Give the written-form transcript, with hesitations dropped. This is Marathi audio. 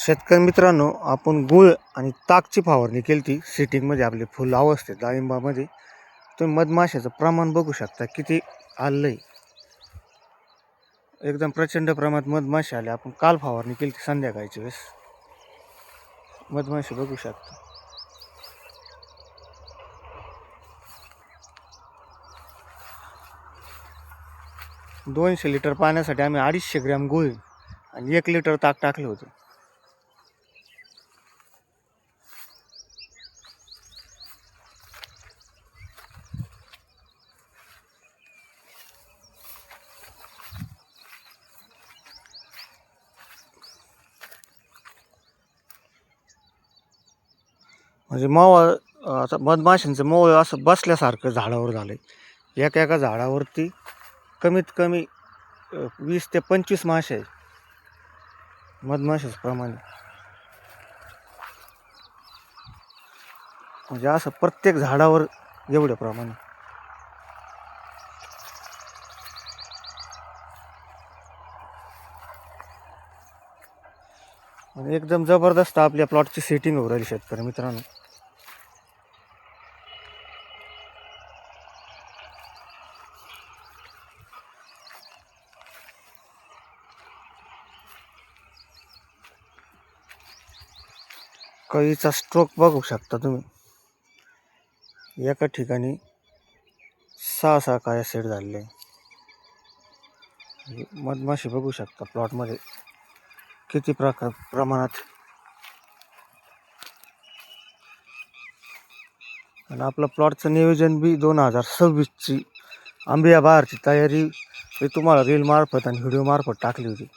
शेतकरी मित्रांनो, आपण गुळ आणि ताकची फवारणी केली ती सिटिंगमध्ये आपले फुल अवस्थेत डाळिंबामध्ये. तुम्ही मधमाशाचं प्रमाण बघू शकता किती आलं आहे. एकदम प्रचंड प्रमाणात मधमाशा आले. आपण काल फवारणी केली ती संध्याकाळची वेळेस. मधमाशी बघू शकता. $200 पाण्यासाठी आम्ही 250 ग्रॅम गुळ आणि 1 लिटर ताक टाकलं होतं. म्हणजे मवा आता मधमाशांचं मवळ असं बसल्यासारखं झाडावर झालं आहे. एका झाडावरती कमीत कमी 20 ते 25 मासे आहे मधमाशाचं प्रमाण. म्हणजे असं प्रत्येक झाडावर एवढं प्रमाण. आणि एकदम जबरदस्त आपल्या प्लॉटची सेटिंग होऊ राहिली शेतकरी मित्रांनो. कळीचा स्ट्रोक बघू शकता तुम्ही. एका ठिकाणी 6 काया सेट झालेले. मधमाशी बघू शकता प्लॉटमध्ये किती प्रमाणात. आणि आपलं प्लॉटचं नियोजन बी 2026ची आंबिया बहारची तयारी हे तुम्हाला रील मार्फत आणि व्हिडिओ मार्फत टाकली होती.